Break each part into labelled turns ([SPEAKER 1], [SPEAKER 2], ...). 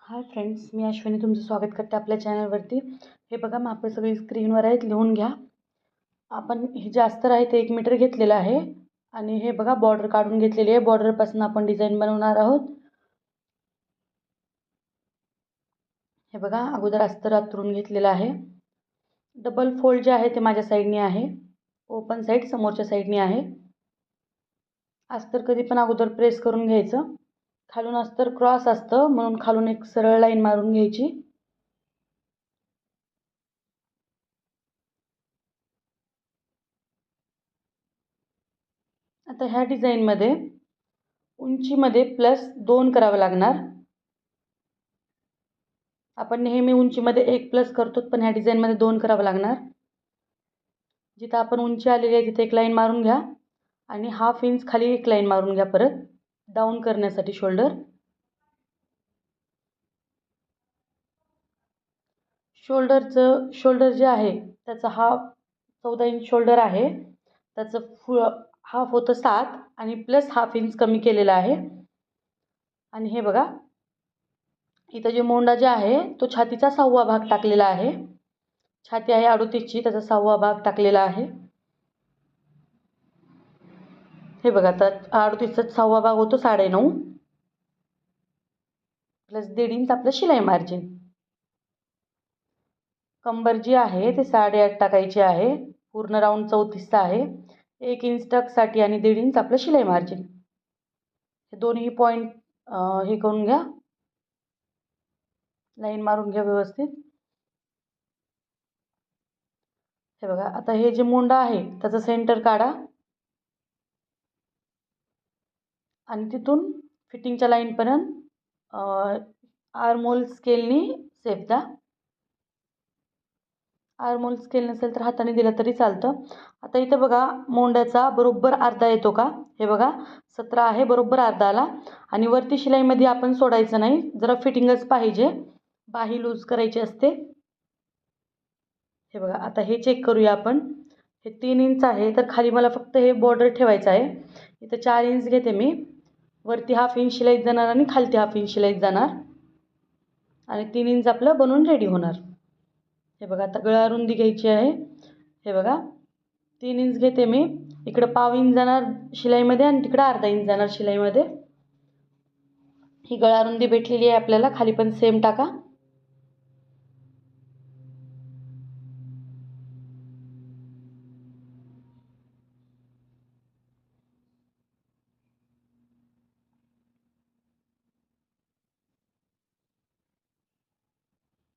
[SPEAKER 1] Hi friends, मी अश्विनी तुमचं स्वागत करते आपल्या चॅनलवरती. हे बघा, मापं सगळी स्क्रीनवर आहेत, लिहून घ्या. आपण हे जे अस्तर आहे ते 1 मीटर घेतलेलं आहे आणि हे बघा बॉर्डर काढून घेतलेली आहे. बॉर्डरपासून आपण डिझाईन बनवणार आहोत. हे बघा, अगोदर अस्तर अंथरून घेतलेलं आहे. डबल फोल्ड जे आहे ते माझ्या साईडने आहे, ओपन साईड समोरच्या साईडने आहे. अस्तर कधी पण अगोदर प्रेस करून घ्यायचं. खालून अस्तर क्रॉस असतं म्हणून खालून एक सरळ लाईन मारून घ्यायची. आता ह्या डिझाईनमध्ये उंचीमध्ये +2 करावं लागणार. आपण नेहमी उंचीमध्ये 1 प्लस करतो, पण ह्या डिझाईनमध्ये 2 करावं लागणार. जिथं आपण उंची आलेली आहे तिथे एक लाईन मारून घ्या आणि 1/2 इंच खाली एक लाईन मारून घ्या परत डाऊन करण्यासाठी शोल्डर. शोल्डर जे आहे त्याचा हा 14 इंच शोल्डर आहे. त्याचं हाफ होतं 7 आणि प्लस 1/2 इंच कमी केलेलं आहे. आणि हे बघा, इथं जे मोंडा जे आहे तो छातीचा 6वा भाग टाकलेला आहे. छाती आहे 38ची, त्याचा 6वा भाग टाकलेला आहे. हे बघा, आता 38चा 6वा भाग होतो 9.5 प्लस 1.5 इंच आपलं शिलाई मार्जिन. कंबर जी आहे ते 8.5 टाकायची आहे. पूर्ण राऊंड 34चा आहे. 1 इंच टक्ससाठी आणि 1.5 इंच आपलं शिलाई मार्जिन. हे दोन्ही पॉईंट हे करून घ्या, लाईन मारून घ्या व्यवस्थित. हे बघा, आता हे जे मोंडा आहे त्याचं सेंटर काढा आणि तिथून फिटिंगच्या लाईनपर्यंत आर्महोल स्केलनी शेप द्या. आर्महोल स्केल नसेल तर हाताने दिला तरी चालतं. आता इथं बघा, मोंड्याचा बरोबर अर्धा येतो का? हे बघा, 17 आहे, बरोबर अर्धा आला. आणि वरती शिलाईमध्ये आपण सोडायचं नाही, जरा फिटिंगच पाहिजे, बाही लूज करायची असते. हे बघा, आता हे चेक करूया आपण. हे 3 इंच आहे, तर खाली मला फक्त हे बॉर्डर ठेवायचं आहे. इथं 4 इंच घेते मी. वरती 1/2 इंच शिलाईत जाणार आणि खालती 1/2 इंच शिलाईत जाणार आणि 3 इंच आपलं बनवून रेडी होणार. हे बघा, आता गळा रुंदी घ्यायची आहे. हे बघा, 3 इंच घेते मी. इकडं 1/2 इंच जाणार शिलाईमध्ये आणि तिकडं अर्धा इंच जाणार शिलाईमध्ये. ही गळा रुंदी भेटलेली आहे आपल्याला. खाली पण सेम टाका.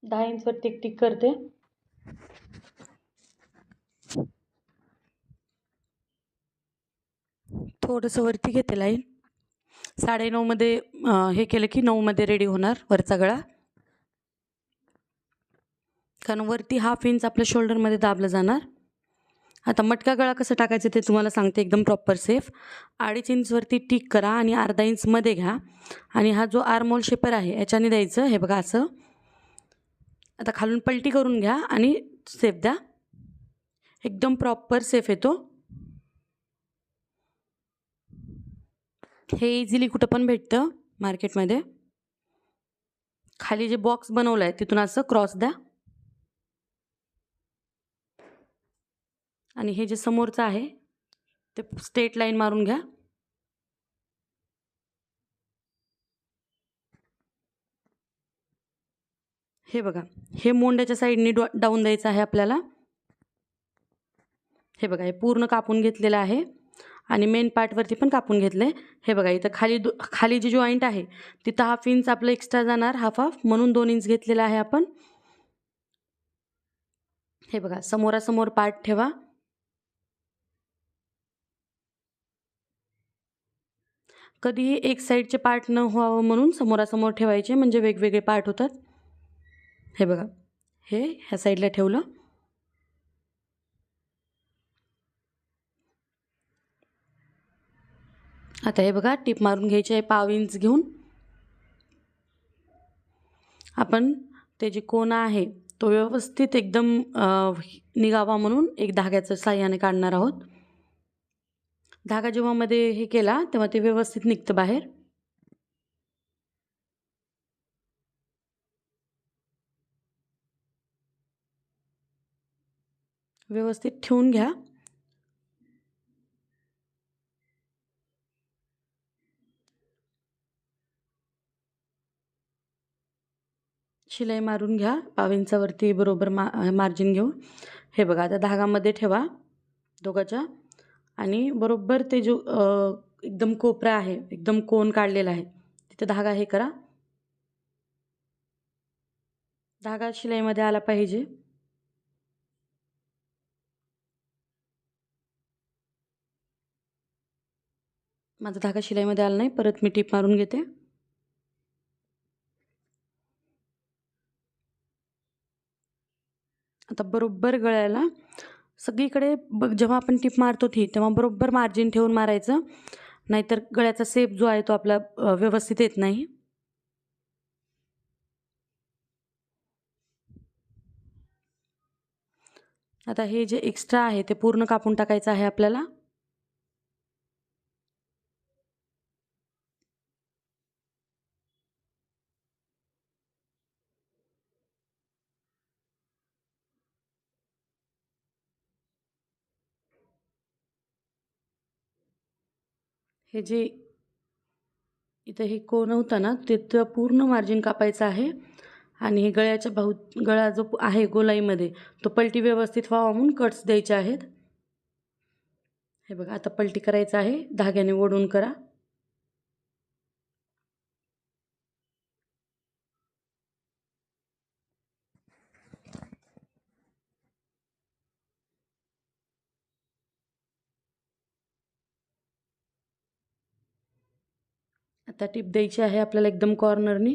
[SPEAKER 1] दहा इंचवर टिक टिक करते. थोडंसं वरती घेते लाईन. 9.5 मध्ये हे केलं की 9 मध्ये रेडी होणार वरचा गळा. कारण वरती 1/2 इंच आपल्या शोल्डरमध्ये दाबलं जाणार. आता मटका गळा कसं टाकायचं ते तुम्हाला सांगते, एकदम प्रॉपर सेफ. 2.5 इंचवरती टिक करा आणि अर्धा इंच मध्ये घ्या आणि हा जो आर्महोल शेपर आहे याच्याने द्यायचं. हे बघा, असं. आता खालून पलटी करून घ्या आणि सेफ द्या. एकदम प्रॉपर सेफ येतो. हे इझिली कुठं पण भेटतं मार्केटमध्ये. खाली जे बॉक्स बनवलं आहे तिथून असं क्रॉस द्या आणि हे जे समोरचं आहे ते स्ट्रेट लाईन मारून घ्या. हे बघा, हे मोंड्याच्या साईडने डाऊन द्यायचं आहे आपल्याला. हे बघा, हे पूर्ण कापून घेतलेलं आहे आणि मेन पार्टवरती पण कापून घेतलं आहे. हे बघा, इथं खाली जी जॉईंट आहे तिथं 1/2 इंच आपलं एक्स्ट्रा जाणार, हाफ म्हणून 2 इंच घेतलेलं आहे आपण. हे बघा, समोरासमोर पार्ट ठेवा. कधीही एक साईडचे पार्ट न व्हावं म्हणून समोरासमोर ठेवायचे, म्हणजे वेगवेगळे पार्ट होतात. हे बघा, हे ह्या साईडला ठेवलं. आता हे बघा, टिप मारून घ्यायची आहे 1/2 इंच घेऊन. आपण ते जे कोना आहे तो व्यवस्थित एकदम निघावा म्हणून एक धाग्याचं साह्याने काढणार आहोत. धागा जेव्हा मध्ये हे केला तेव्हा ते व्यवस्थित निघतं बाहेर. व्यवस्थित ठेवून घ्या. शिलाई मारून घ्या 1/2 इंचावरती बरोबर मार्जिन घेऊन. हे बघा आता धागामध्ये ठेवा दोघाच्या आणि बरोबर ते जो एकदम कोपरा आहे, एकदम कोन काढलेला आहे तिथे धागा हे करा. धागा शिलाईमध्ये आला पाहिजे. माझा धागा शिलाईमध्ये आला नाही, परत मी टीप मारून घेते. आता बरोबर गळ्याला सगळीकडे जेव्हा आपण टीप मारतो तेव्हा बरोबर मार्जिन ठेवून मारायचं, नाहीतर गळ्याचा शेप जो आहे तो आपला व्यवस्थित येत नाही. आता हे जे एक्स्ट्रा आहे ते पूर्ण कापून टाकायचं आहे आपल्याला. हे जे इथं हे कोन होतं ना तिथं पूर्ण मार्जिन कापायचं आहे आणि हे गळ्याच्या गळा जो आहे गोलाईमध्ये तो पलटी व्यवस्थित व्हावा म्हणून कट्स द्यायचे आहेत. हे बघा आता पलटी करायचं आहे, धाग्याने ओढून करा. आता टीप द्यायची आहे आपल्याला एकदम कॉर्नरनी.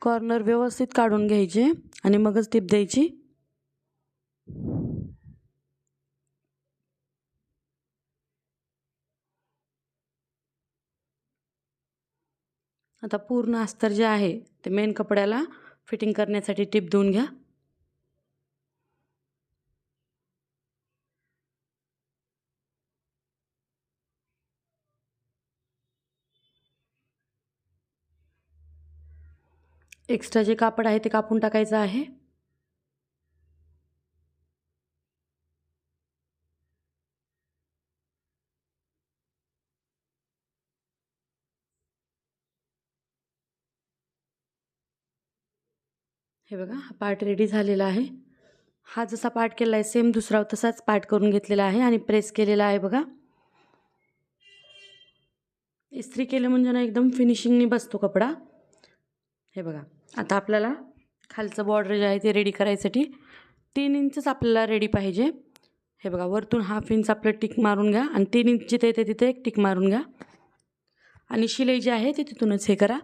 [SPEAKER 1] कॉर्नर व्यवस्थित काढून घ्यायचे आणि मगच टीप द्यायची. आता पूर्ण अस्तर जे आहे ते मेन कपड्याला फिटिंग करण्यासाठी टीप देऊन घ्या. एक्स्ट्रा जे कापड आहे ते कापून टाकायचं आहे. हे बघा हा पार्ट रेडी झालेला आहे. हा जसा पार्ट केला आहे सेम दुसरा तसाच पार्ट करून घेतलेला आहे आणि प्रेस केलेला आहे. बघा इस्त्री केलं म्हणजे ना एकदम फिनिशिंगनी बसतो कपडा. हे बघा आता आपल्याला खालचं बॉर्डर जे आहे ते रेडी करायसाठी 3 इंचच आपल्याला रेडी पाहिजे. हे बघा वरतून 1/2 इंच आपलं टिक मारून घ्या आणि 3 इंच जिथे येते तिथे एक टिक मारून घ्या आणि शिलाई जी आहे ते तिथूनच हे करा,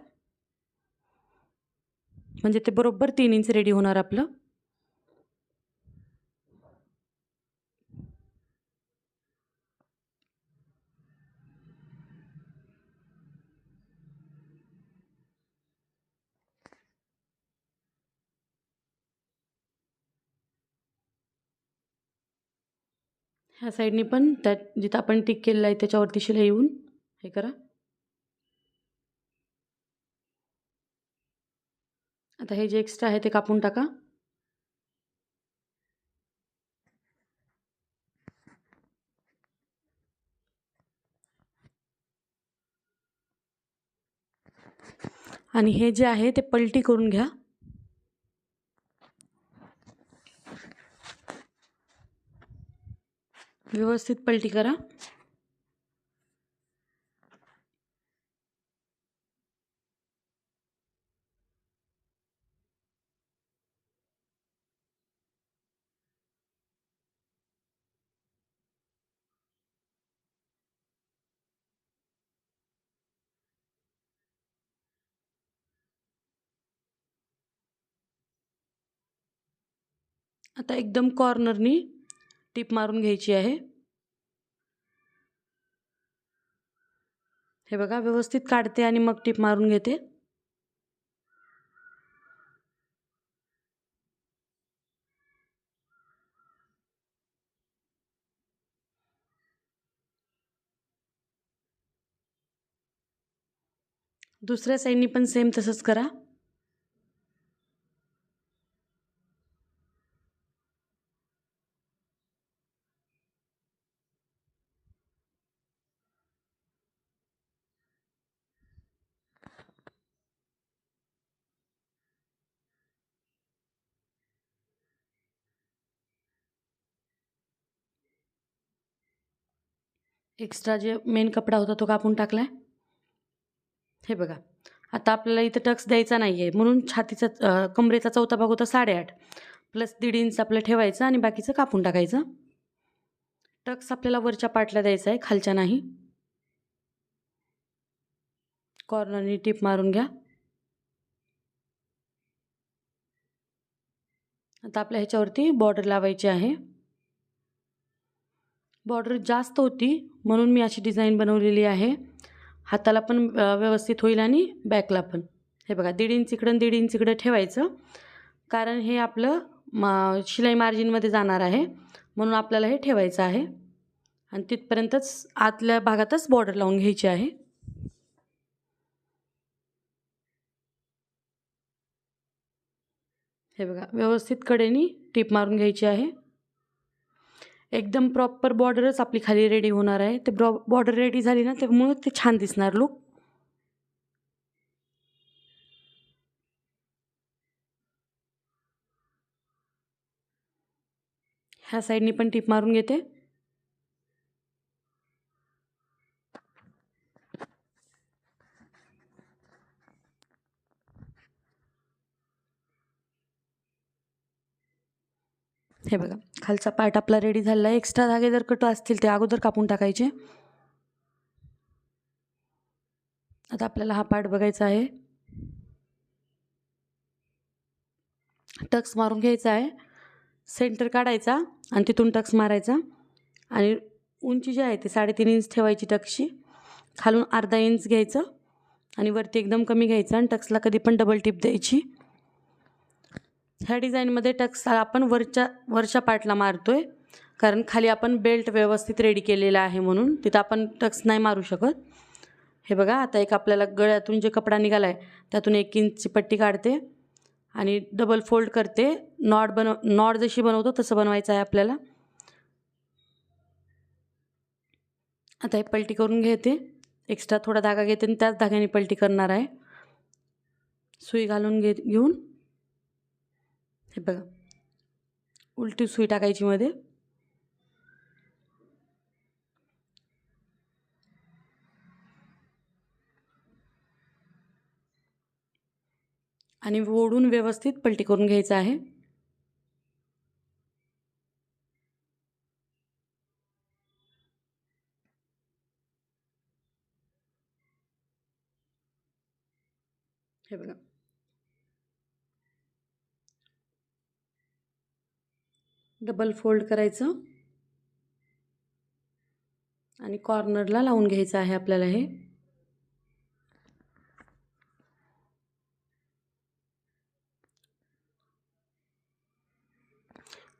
[SPEAKER 1] म्हणजे ते बरोबर 3 इंच रेडी होणार आपलं. ह्या साईडनी पण त्या जिथं आपण टिक केलेलं आहे त्याच्यावरती शिलाई येऊन हे करा. आता हे जे एक्स्ट्रा आहे ते कापून टाका. आणि हे जे आहे ते पलटी करून घ्या. व्यवस्थित पलटी करा. आता एकदम कॉर्नरनी टीप मारून घ्यायची आहे. हे बघा व्यवस्थित काढते आणि मग टीप मारून घेते. दुसऱ्या साईडनी पण सेम तसंच करा. एक्स्ट्रा जे मेन कपडा होता तो कापून टाकलाय. हे बघा आता आपल्याला इथं टक्स द्यायचा नाही आहे म्हणून छातीचा कमरेचा चौथा भाग होता 8.5 प्लस 1.5 इंच आपलं ठेवायचं आणि बाकीचं कापून टाकायचं. टक्स आपल्याला वरच्या पार्टला द्यायचा आहे, खालच्या नाही. कॉर्नरनी टीप मारून घ्या. आता आपल्या ह्याच्यावरती बॉर्डर लावायची आहे. बॉर्डर जास्त होती म्हणून मी अशी डिझाईन बनवलेली आहे. हाताला पण व्यवस्थित होईल आणि बॅकला पण. हे बघा 1.5 इंच इकडं 1.5 इंच इकडं ठेवायचं, कारण हे आपलं शिलाई मार्जिनमध्ये जाणार आहे म्हणून आपल्याला हे ठेवायचं आहे. आणि तिथपर्यंतच आतल्या भागातच बॉर्डर लावून घ्यायची आहे. हे बघा व्यवस्थित कडेनी टीप मारून घ्यायची आहे. एकदम प्रॉपर बॉर्डरच आपली खाली रेडी होणार आहे. ते बॉर्डर रेडी झाली ना त्यामुळे ते छान दिसणार लुक. ह्या साईडनी पण टीप मारून घेते. हे बघा खालचा पार्ट आपला रेडी झाला आहे. एक्स्ट्रा धागे जर कट असतील ते अगोदर कापून टाकायचे. आता आपल्याला हा पार्ट बघायचा आहे. टक्स मारून घ्यायचा आहे. सेंटर काढायचा आणि तिथून टक्स मारायचा आणि उंची जी आहे ती 3.5 इंच ठेवायची टक्सची. खालून अर्धा इंच घ्यायचं आणि वरती एकदम कमी घ्यायचं आणि टक्सला कधी पण डबल टिप द्यायची. ह्या डिझाईनमध्ये टक्स आपण वरच्या पार्टला मारतोय, कारण खाली आपण बेल्ट व्यवस्थित रेडी केलेला आहे म्हणून तिथं आपण टक्स नाही मारू शकत. हे बघा आता एक आपल्याला गळ्यातून जे कपडा निघाला आहे त्यातून 1 इंचची पट्टी काढते आणि डबल फोल्ड करते. नॉट जशी बनवतो तसं बनवायचं आहे आपल्याला. आता हे पलटी करून घेते. एक्स्ट्रा थोडा धागा घेते आणि त्याच धाग्याने पलटी करणार आहे. सुई घालून घेऊन हे बघा उलटी सुई टाकायची मध्ये आणि ओढून व्यवस्थित पलटी करून घ्यायचं आहे. हे बघा डबल फोल्ड करायचं आणि कॉर्नरला लावून घ्यायचं आहे आपल्याला. हे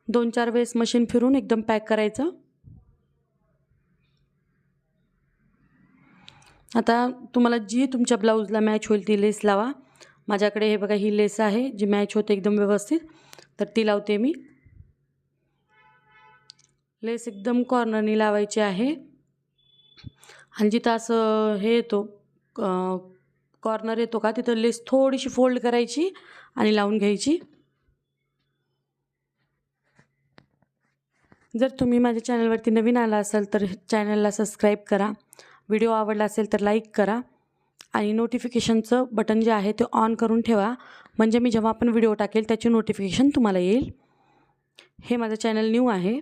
[SPEAKER 1] 2-4 वेळेस मशीन फिरून एकदम पॅक करायचं. आता तुम्हाला जी तुमच्या ब्लाऊजला मॅच होईल ती लेस लावा. माझ्याकडे हे बघा ही लेस आहे जी मॅच होते एकदम व्यवस्थित, तर ती लावते मी. लेस एकदम कॉर्नरनी लावायची आहे आणि जिथं असं हे येतो कॉर्नर येतो का तिथं लेस थोडीशी फोल्ड करायची आणि लावून घ्यायची. जर तुम्ही माझ्या चॅनलवरती नवीन आला असाल तर चॅनलला सबस्क्राईब करा. व्हिडिओ आवडला असेल तर लाईक करा आणि नोटिफिकेशनचं बटन जे आहे ते ऑन करून ठेवा, म्हणजे मी जेव्हा आपण व्हिडिओ टाकेल त्याची नोटिफिकेशन तुम्हाला येईल. हे माझं चॅनल न्यू आहे.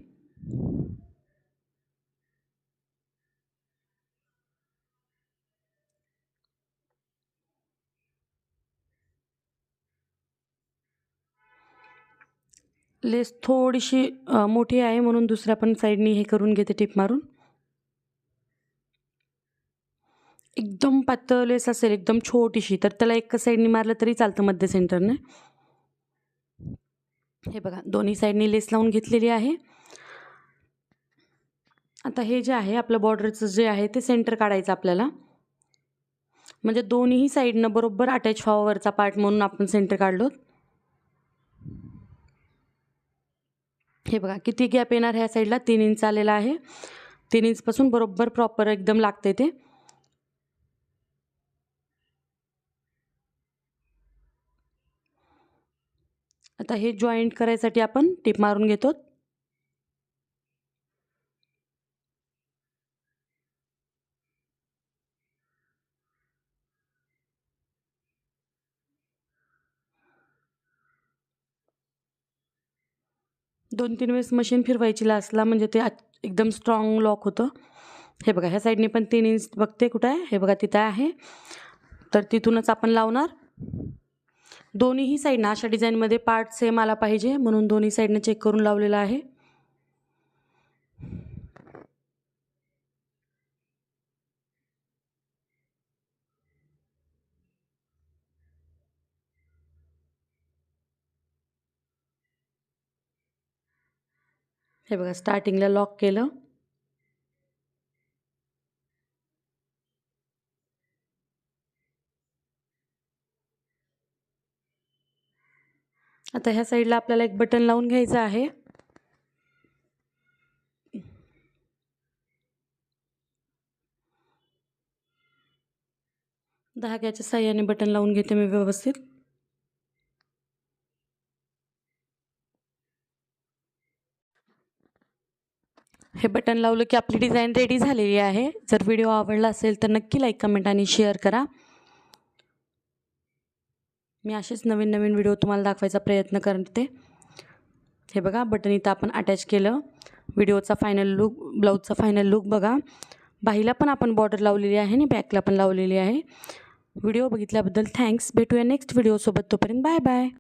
[SPEAKER 1] लेस थोडीशी मोठी आहे म्हणून दुसऱ्या पण साईडनी हे करून घेते टीप मारून. एकदम पातळ लेस असेल एकदम छोटीशी तर त्याला एका साईडनी मारलं तरी चालतं मध्य सेंटरने. हे बघा दोन्ही साईडनी लेस लावून घेतलेली आहे. आता हे जे आहे आपलं बॉर्डरचं जे आहे ते सेंटर काढायचं आपल्याला, म्हणजे दोन्ही साईडनं बरोबर अटॅच व्हावा वरचा पार्ट म्हणून आपण सेंटर काढलो. हे बघा किती गॅप येणार ह्या साईडला 3 इंच आलेला आहे. 3 इंचपासून बरोबर प्रॉपर एकदम लागते ते. आता हे जॉईंट करायसाठी आपण टिप मारून घेतो. दोन 3 वेळेस मशीन फिरवायची लास्टला, म्हणजे ते एकदम स्ट्रॉंग लॉक होतं. हे बघा ह्या साईडने पण 3 इंच बघते कुठं आहे, हे बघा तिथं आहे, तर तिथूनच आपण लावणार. दोन्हीही साईडनं अशा डिझाईनमध्ये पार्ट सेम आला पाहिजे म्हणून दोन्ही साईडनं चेक करून लावलेलं आहे. हे बघा स्टार्टिंगला लॉक केलं. आता ह्या साईडला आपल्याला एक बटन लावून घ्यायचं आहे. धाग्याच्या साह्याने बटन लावून घेते मी व्यवस्थित. हे बटन लावलं की आपली डिझाईन रेडी झालेली आहे. जर व्हिडिओ आवडला असेल तर नक्की लाईक, कमेंट आणि शेअर करा. मी असेच नवीन नवीन व्हिडिओ तुम्हाला दाखवायचा प्रयत्न करते. हे बघा बटन इथं आपण अटॅच केलं. व्हिडिओचा फायनल लुक, ब्लाऊजचा फायनल लुक बघा. बाहीला पण आपण बॉर्डर लावलेली आहे आणि बॅकला पण लावलेली आहे. व्हिडिओ बघितल्याबद्दल थँक्स. भेटूया नेक्स्ट व्हिडिओसोबत. तोपर्यंत बाय बाय.